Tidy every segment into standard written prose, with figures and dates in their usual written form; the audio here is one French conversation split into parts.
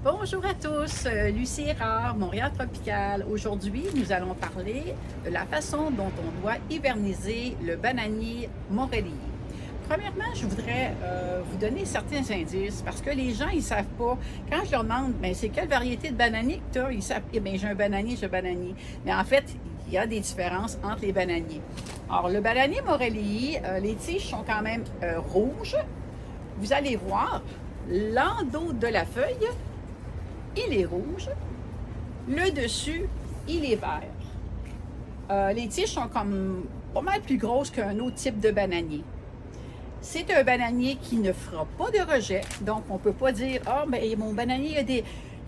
Bonjour à tous, Lucie Erard, Montréal Tropical. Aujourd'hui, nous allons parler de la façon dont on doit hiverniser le bananier morélier. Premièrement, je voudrais vous donner certains indices parce que les gens, ils ne savent pas. Quand je leur demande, ben, c'est quelle variété de bananier que tu as, ils savent, eh bien, j'ai un bananier. Mais en fait, il y a des différences entre les bananiers. Alors, le bananier morélier, les tiges sont quand même rouges. Vous allez voir, l'endos de la feuille, il est rouge. Le dessus, il est vert. Les tiges sont comme pas mal plus grosses qu'un autre type de bananier. C'est un bananier qui ne fera pas de rejet. Donc, on ne peut pas dire « Ah, mais mon bananier,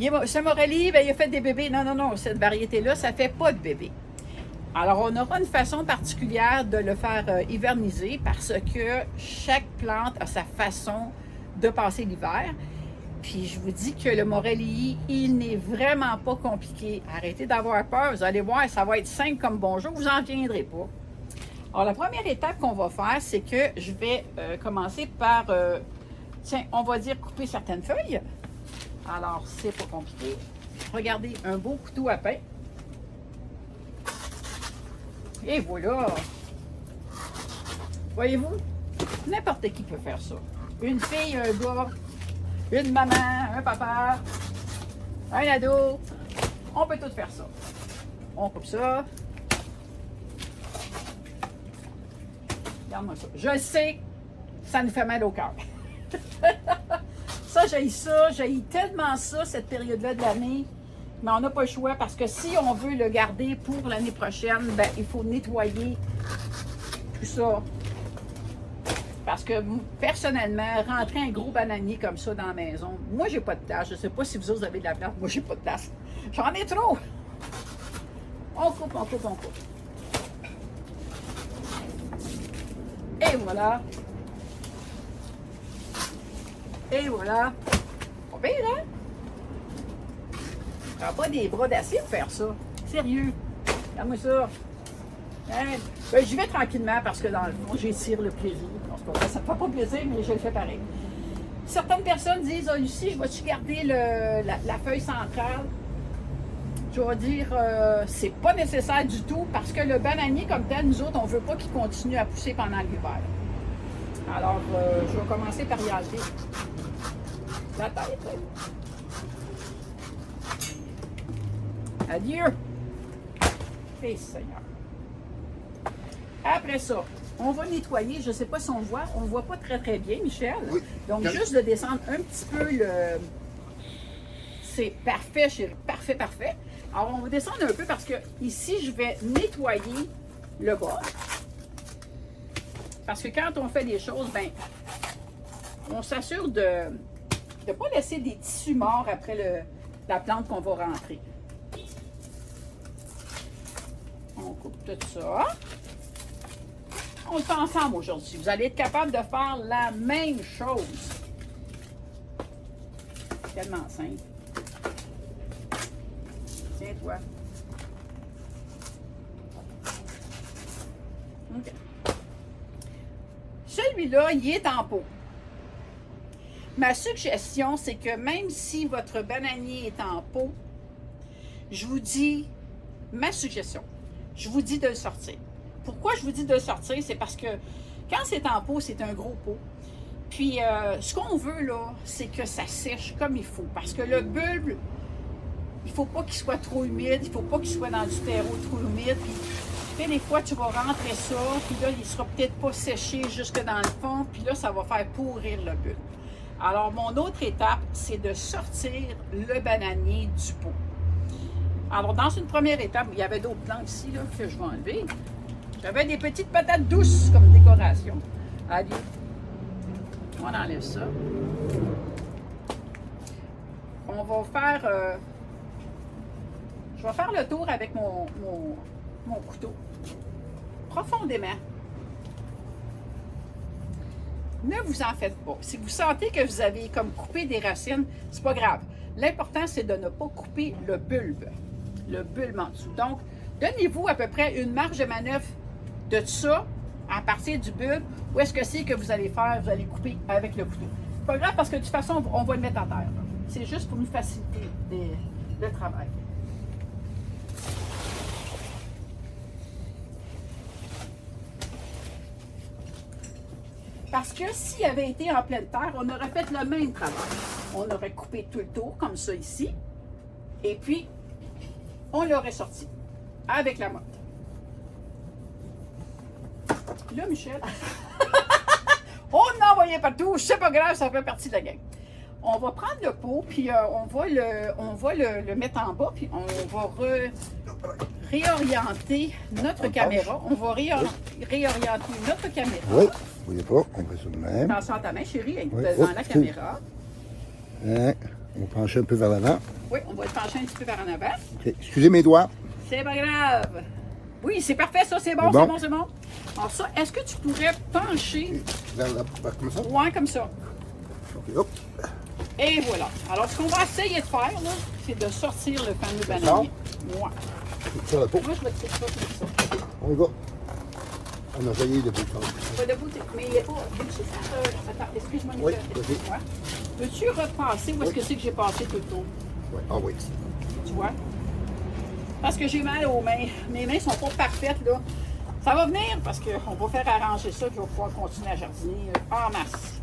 ce morélier, il a fait des bébés. » Non, non, non, cette variété-là, ça ne fait pas de bébés. Alors, on aura une façon particulière de le faire hiverniser parce que chaque plante a sa façon de passer l'hiver. Puis je vous dis que le morélier, il n'est vraiment pas compliqué. Arrêtez d'avoir peur, vous allez voir, ça va être simple comme bonjour, vous n'en viendrez pas. Alors la première étape qu'on va faire, c'est que je vais commencer par, tiens, on va dire couper certaines feuilles. Alors, c'est pas compliqué. Regardez, un beau couteau à pain. Et voilà! Voyez-vous, n'importe qui peut faire ça. Une fille, un gars, une maman, un papa, un ado, on peut tout faire ça. On coupe ça. Regarde-moi ça. Je sais, ça nous fait mal au cœur. Ça, j'haïs tellement ça, cette période-là de l'année. Mais on n'a pas le choix parce que si on veut le garder pour l'année prochaine, ben, il faut nettoyer tout ça. Parce que personnellement, rentrer un gros bananier comme ça dans la maison, moi, j'ai pas de place. Je ne sais pas si vous autres avez de la place. Moi, j'ai pas de place. J'en ai trop. On coupe, on coupe, on coupe. Et voilà. Et voilà. Pas pire, hein? Ça n'a pas des bras d'acier pour faire ça. Sérieux. Regarde-moi ça. Hein? Ben, j'y vais tranquillement parce que dans le fond, j'étire le plaisir. Ça ne me fait pas plaisir, mais je le fais pareil. Certaines personnes disent « Ah, Lucie, je vais-tu garder la feuille centrale? » Je vais dire c'est pas nécessaire du tout parce que le bananier comme tel, nous autres, on ne veut pas qu'il continue à pousser pendant l'hiver. Alors, je vais commencer par y enlever la tête. Adieu! Et Seigneur! Après ça, on va nettoyer. Je ne sais pas si on le voit. On ne le voit pas très, très bien, Michel. Oui. Donc, juste de descendre un petit peu le... C'est parfait, chérie. Parfait, parfait. Alors, on va descendre un peu parce que ici, je vais nettoyer le bas. Parce que quand on fait des choses, ben, on s'assure de ne pas laisser des tissus morts après la plante qu'on va rentrer. On coupe tout ça. On le fait ensemble aujourd'hui. Vous allez être capable de faire la même chose. Tellement simple. Tiens-toi. OK. Celui-là, il est en pot. Ma suggestion, c'est que même si votre bananier est en pot, je vous dis, ma suggestion, je vous dis de le sortir. Pourquoi je vous dis de le sortir? C'est parce que quand c'est en pot, c'est un gros pot. Puis, ce qu'on veut, là, c'est que ça sèche comme il faut. Parce que le bulbe, il ne faut pas qu'il soit trop humide. Il ne faut pas qu'il soit dans du terreau trop humide. Puis, des fois, tu vas rentrer ça. Puis là, il ne sera peut-être pas séché jusque dans le fond. Puis là, ça va faire pourrir le bulbe. Alors, mon autre étape, c'est de sortir le bananier du pot. Alors, dans une première étape, il y avait d'autres plantes ici là, que je vais enlever. J'avais des petites patates douces comme décoration. Allez, on enlève ça. On va faire... je vais faire le tour avec mon couteau. Profondément. Ne vous en faites pas. Si vous sentez que vous avez comme coupé des racines, c'est pas grave. L'important, c'est de ne pas couper le bulbe. Le bulbe en dessous. Donc, donnez-vous à peu près une marge de manœuvre de ça, à partir du bulbe, où est-ce que c'est que vous allez faire, vous allez couper avec le couteau. C'est pas grave parce que de toute façon, on va le mettre en terre. C'est juste pour nous faciliter le travail. Parce que s'il avait été en pleine terre, on aurait fait le même travail. On aurait coupé tout le tour, comme ça ici. Et puis, on l'aurait sorti avec la motte. Là, Michel, on envoyait partout. C'est pas grave, ça fait partie de la gang. On va prendre le pot, puis on va le mettre en bas, puis on va réorienter notre caméra. On va réorienter notre caméra. Oui, vous voyez pas, on fait ça de même. Dans ta main, chérie, Oui. dans la caméra. Hein, on va pencher un peu vers l'avant. Oui, on va le pencher un petit peu vers en avant. Ok, excusez mes doigts. C'est pas grave. Oui, c'est parfait, ça, c'est bon, C'est bon. c'est bon, c'est bon. Alors ça, est-ce que tu pourrais pencher? Comme ça? Ouais, comme ça. Ok, hop. Et voilà. Alors, ce qu'on va essayer de faire, là, c'est de sortir le fameux bananier. Ouais. Sur le pot. Moi, je vais te tirer ça comme ça. On y va. On a failli de bout de Pas debout, mais il n'est pas... Attends, excuse-moi, Oui, Michel. vas-y. Ouais. Peux-tu repasser où est-ce que c'est que j'ai passé tout le tour? Ouais. Ah oui. Tu vois? Parce que j'ai mal aux mains. Mes mains sont pas parfaites, là. Ça va venir parce qu'on va faire arranger ça, puis je vais pouvoir continuer à jardiner en masse.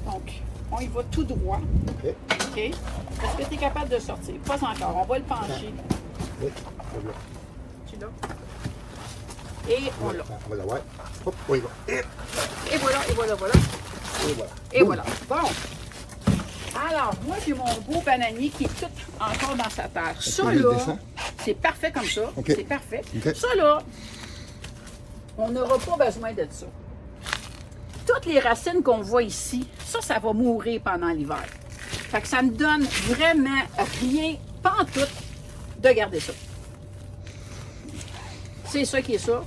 Donc, on y va tout droit. OK. OK? Est-ce que tu es capable de sortir? Pas encore. On va le pencher. Oui. Tu l'as? Et on l'a. On va l'avoir. Hop, on y va. Et voilà, et voilà, voilà. Et voilà. Et voilà. Bon. Alors, moi, j'ai mon beau bananier qui est tout encore dans sa terre. Ça, que je là, descends? c'est parfait comme ça. OK. C'est parfait. OK. Ça, là, on n'aura pas besoin de ça. Toutes les racines qu'on voit ici, ça va mourir pendant l'hiver. Fait que ça me donne vraiment rien, pas en tout, de garder ça. C'est ça qui est ça.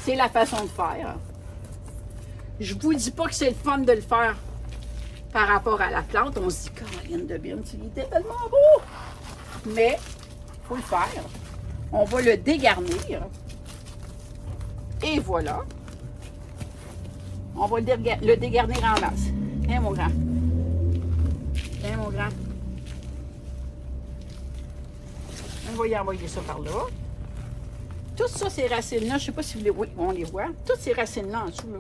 C'est la façon de faire. Je vous dis pas que c'est le fun de le faire par rapport à la plante. On se dit, Caroline de Bine, il était tellement beau! Mais, il faut le faire. On va le dégarnir. Et voilà. On va le dégarnir en masse. Hein, mon grand? Hein, mon grand? On va y envoyer ça par là. Toutes ça, ces racines-là, je ne sais pas si vous les voyez, on les voit. Toutes ces racines-là en dessous, là.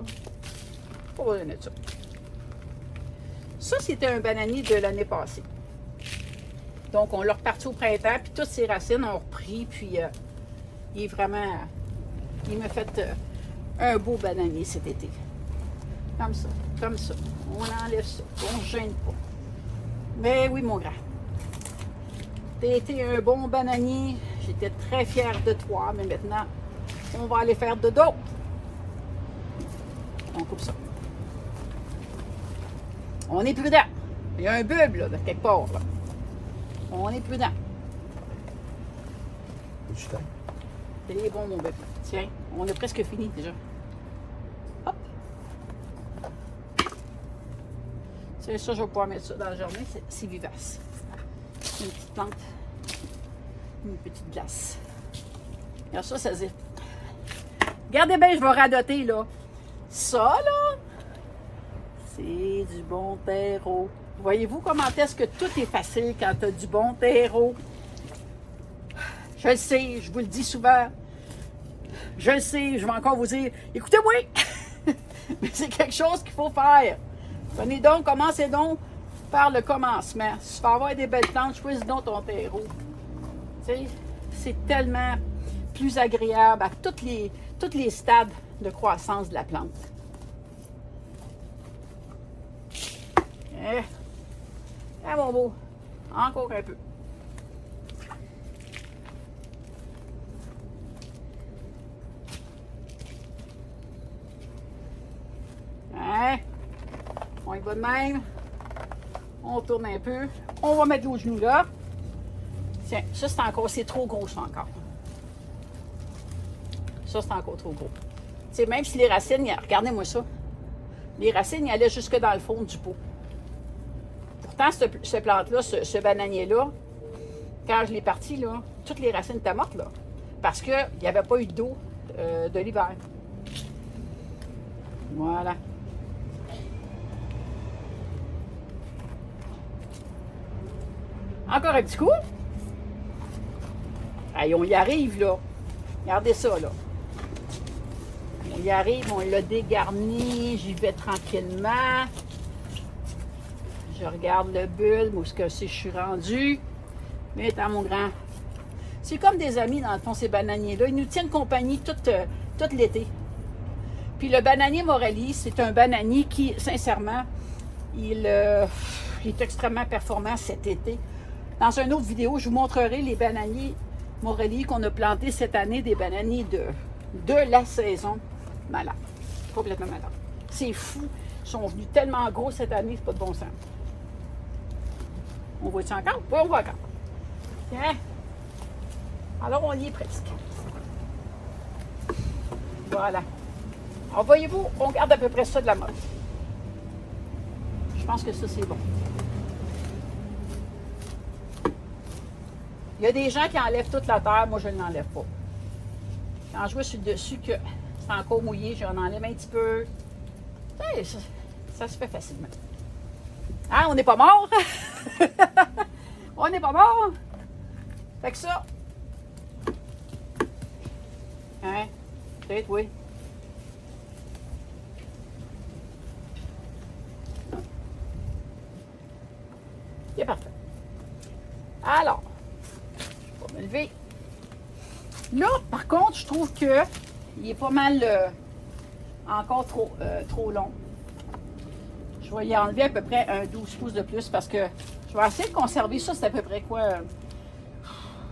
On va donner ça. Ça, c'était un bananier de l'année passée. Donc, on l'a reparti au printemps, puis toutes ces racines ont repris, puis il est vraiment... Il m'a fait un beau bananier cet été. Comme ça, comme ça. On enlève ça, on ne gêne pas. Mais oui, mon grand. Tu as été un bon bananier. J'étais très fière de toi, mais maintenant, on va aller faire de d'autres. On coupe ça. On est prudent. Il y a un bulbe, là, de quelque part, là. On est prudent. C'est bon, mon bébé. Tiens, on a presque fini, déjà. Hop. C'est ça, je vais pouvoir mettre ça dans la journée. C'est vivace. Une petite plante. Une petite glace. Alors ça se dit. Regardez bien, je vais radoter, là. Ça, là, c'est du bon terreau. Voyez-vous comment est-ce que tout est facile quand tu as du bon terreau? Je le sais, je vous le dis souvent. Je le sais, je vais encore vous dire, écoutez-moi! Mais c'est quelque chose qu'il faut faire. Prenez donc, commencez donc par le commencement. Si tu veux avoir des belles plantes, choisis donc ton terreau. Tu sais, c'est tellement plus agréable à tous les stades de croissance de la plante. Ah, mon beau, encore un peu. Hein? On y va de même. On tourne un peu. On va mettre l'eau genou là. Tiens, ça c'est encore, c'est trop gros ça encore. Ça c'est encore trop gros. Tu sais, même si les racines, regardez-moi ça. Les racines, ils allaient jusque dans le fond du pot. Pourtant, cette plante-là, ce bananier-là, quand je l'ai parti, là, toutes les racines étaient mortes, là. Parce qu'il n'y avait pas eu d'eau de l'hiver. Voilà. Encore un petit coup. Allez, on y arrive, là. Regardez ça, là. On y arrive, on l'a dégarni. J'y vais tranquillement. Je regarde le bulbe, où est-ce que je suis rendue. Mais attends, mon grand. C'est comme des amis, dans le fond, ces bananiers-là. Ils nous tiennent compagnie tout l'été. Puis le bananier Morelli, c'est un bananier qui, sincèrement, il est extrêmement performant cet été. Dans une autre vidéo, je vous montrerai les bananiers Morelli qu'on a plantés cette année, des bananiers de la saison. Malade. Complètement malade. C'est fou. Ils sont venus tellement gros cette année, c'est pas de bon sens. On voit-tu encore? Oui, on voit encore. Tiens. Alors, on y est presque. Voilà. Alors, voyez-vous, on garde à peu près ça de la mode. Je pense que ça, c'est bon. Il y a des gens qui enlèvent toute la terre. Moi, je ne l'enlève pas. Quand je vois sur le dessus que c'est encore mouillé, j'en enlève un petit peu. Hey, ça se fait facilement. Hein, on n'est pas mort. On n'est pas mort. Fait que ça. Hein? Peut-être, oui. C'est parfait. Alors, je vais me lever. Là, par contre, je trouve que il est pas mal encore trop long. Je vais y enlever à peu près un 12 pouces de plus parce que je vais essayer de conserver ça. C'est à peu près quoi?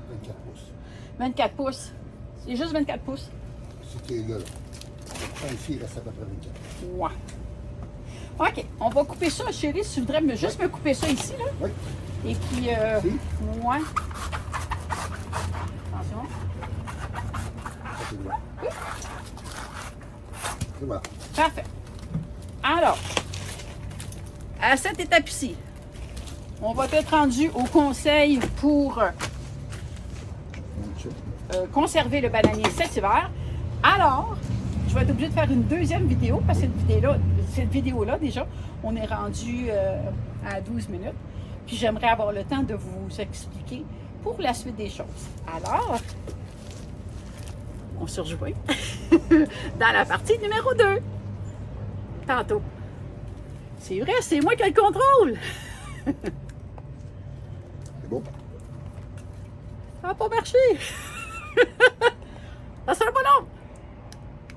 24 pouces. 24 pouces. C'est juste 24 pouces. C'était là. Ici, il reste à peu près 24. Ouais. OK. On va couper ça, chérie. Si tu voudrais juste me couper ça ici, là. Oui. Et puis, ouais. Attention. Ça, c'est loin. Et voilà. Parfait. Alors, à cette étape-ci, on va être rendu au conseil pour conserver le bananier cet hiver. Alors, je vais être obligée de faire une deuxième vidéo parce que cette vidéo-là, déjà, on est rendu à 12 minutes. Puis j'aimerais avoir le temps de vous expliquer pour la suite des choses. Alors, on se rejoint dans la partie numéro 2. Tantôt. C'est vrai, c'est moi qui ai le contrôle. C'est bon? Ça n'a pas marché. Ça sera pas